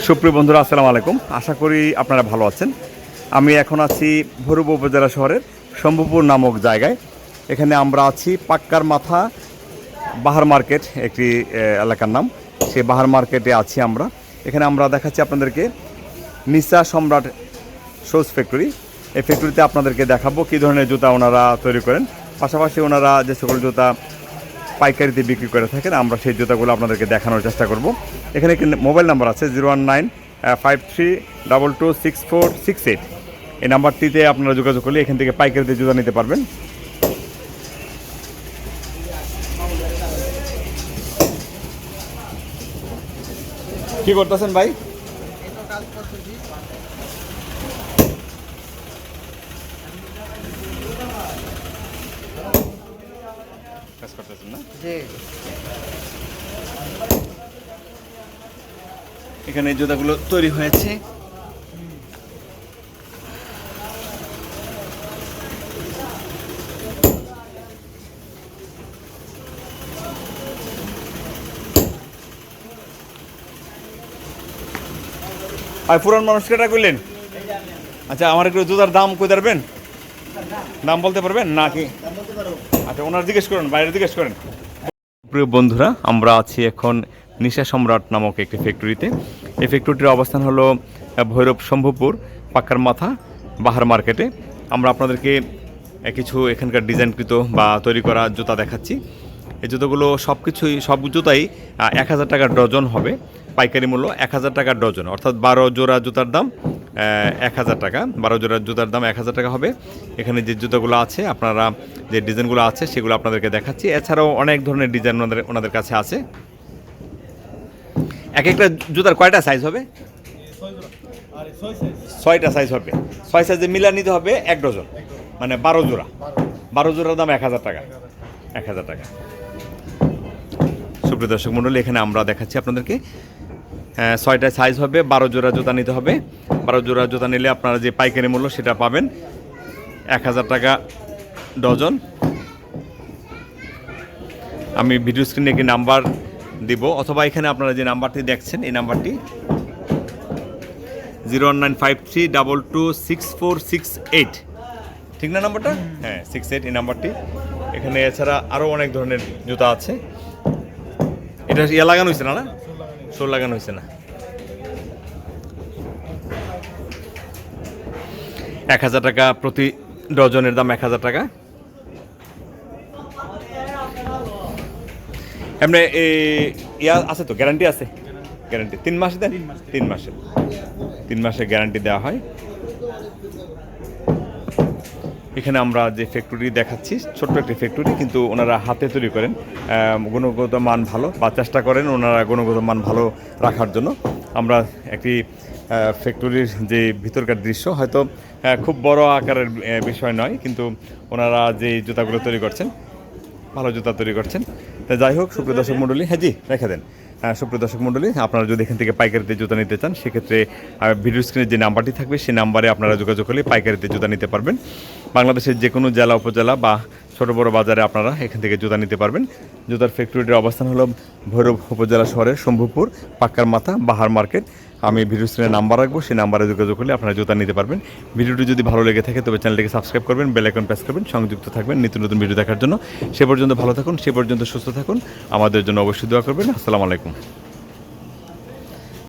সুপ্রিয় বন্ধুরা, আসসালামু আলাইকুম। আশা করি আপনারা ভালো আছেন। আমি এখন আছি ভৈরব উপজেলা শহরের শম্ভুপুর নামক জায়গায়। এখানে আমরা আছি পাক্কার মাথা বাহার মার্কেট, একটি এলাকার নাম। সেই বাহার মার্কেটে আছি আমরা। এখানে আমরা দেখাচ্ছি আপনাদেরকে নিসা সম্রাট শুজ ফ্যাক্টরি। এই ফ্যাক্টরিতে আপনাদেরকে দেখাবো কী ধরনের জুতা ওনারা তৈরি করেন, পাশাপাশি ওনারা যে সকল জুতা পাইকারিতে বিক্রি করে থাকেন আমরা সেই জুতাগুলো আপনাদেরকে দেখানোর চেষ্টা করব। এখানে একটি মোবাইল নাম্বার আছে 01953226468। এই নাম্বারটিতে আপনারা যোগাযোগ করলে এখান থেকে পাইকারিতে জুতা নিতে পারবেন। কি করতেছেন ভাই? কাজ করতেছেন না? এখানে জুতাগুলো তৈরি হয়েছে। আর পুরান মানুষ কেটা করলেন? আচ্ছা, আমার একটু জুতার দাম কই পারবেন? দাম বলতে পারবেন নাকি? আচ্ছা, ওনার জিজ্ঞেস করেন, বাইরে জিজ্ঞেস করেন। প্রিয় বন্ধুরা, আমরা আছি এখন নিশা সম্রাট নামক একটি ফ্যাক্টরিতে। এই ফ্যাক্টরিটির অবস্থান হলো ভৈরব শম্ভুপুর পাক্কার মাথা বাহার মার্কেটে। আমরা আপনাদেরকে কিছু এখানকার ডিজাইনকৃত বা তৈরি করা জুতা দেখাচ্ছি। এই জুতোগুলো সব জুতাই 1000 টাকা ডজন হবে। পাইকারি মূল্য 1000 টাকা ডজন, অর্থাৎ 12 জোড়া জুতার দাম 1000 টাকা। 12 জোড়া জুতার দাম 1000 টাকা হবে। এখানে যে জুতোগুলো আছে, আপনারা যে ডিজাইনগুলো আছে সেগুলো আপনাদেরকে দেখাচ্ছি। এছাড়াও অনেক ধরনের ডিজাইন ওনাদের কাছে আছে। এক একটা জুতার কয়টা সাইজ হবে? 6টা সাইজ হবে। 6 সাইজে মিলা নিতে হবে 1 ডজন, মানে 12 জোড়া। 12 জোড়ার দাম 1000 টাকা। 1000 টাকা। সুপ্রিয় দর্শক মণ্ডলী, এখানে আমরা দেখাচ্ছি আপনাদেরকে 6টা সাইজ হবে। 12 জোড়া জুতা নিতে হবে। 12 জোড়া জুতা নিলে আপনারা যে পাইকারি মূল্য সেটা পাবেন 1000 টাকা ডজন। আমি ভিডিও স্ক্রিনে একটি নাম্বার দিব, অথবা এখানে আপনারা যে নাম্বারটি দেখছেন এই নাম্বারটি 01953226468, ঠিক না নাম্বারটা? হ্যাঁ, 68 এই নাম্বারটি। এখানে এছাড়া আরও অনেক ধরনের জুতা আছে। এটা ইয়া লাগানো হয়েছে না? সোল লাগানো হয়েছে না। 1000 টাকা প্রতি ডজনের দাম 1000 টাকা। এমনি ইয়া আছে তো, গ্যারান্টি আছে? গ্যারান্টি 3 মাস দেন? 3 মাসের গ্যারান্টি দেওয়া হয়। এখানে আমরা যে ফ্যাক্টরি দেখাচ্ছি ছোট্ট একটি ফ্যাক্টরি, কিন্তু ওনারা হাতে তৈরি করেন। গুণগত মান ভালো, বা চেষ্টা করেন ওনারা গুণগত মান ভালো রাখার জন্য। আমরা একটি ফ্যাক্টরির যে ভিতরকার দৃশ্য, হয়তো খুব বড় আকারের বিষয় নয়, কিন্তু ওনারা যে জুতাগুলো তৈরি করছেন ভালো জুতা তৈরি করছেন। যাই হোক, সুপ্রিয় দর্শক মণ্ডলী, হ্যাঁ জি রেখে দেন। সুপ্রিয় দর্শক মণ্ডলী, আপনারা যদি এখান থেকে পাইকারিতে জুতা নিতে চান, সেক্ষেত্রে ভিডিও স্ক্রিনে যে নাম্বারটি থাকবে সেই নাম্বারে আপনারা যোগাযোগ করলে পাইকারিতে জুতা নিতে পারবেন। বাংলাদেশের যে কোনো জেলা উপজেলা বা ছোটো বড়ো বাজারে আপনারা এখান থেকে জুতা নিতে পারবেন। জুতার ফ্যাক্টরিটির অবস্থান হলো ভৈরব উপজেলা শহরের শম্ভুপুর পাক্কার মাথা বাহার মার্কেট। আমি ভিডিও স্ক্রিনে নাম্বার রাখবো, সেই নাম্বারে যোগাযোগ করলে আপনারা জুতা নিতে পারবেন। ভিডিওটি যদি ভালো লেগে থাকে তবে চ্যানেলটিকে সাবস্ক্রাইব করবেন, বেল আইকন প্রেস করবেন, সংযুক্ত থাকবেন নিত্য নতুন ভিডিও দেখার জন্য। সে পর্যন্ত ভালো থাকুন, সে পর্যন্ত সুস্থ থাকুন, আমাদের জন্য অবশ্যই দোয়া করবেন। আসসালামু আলাইকুম।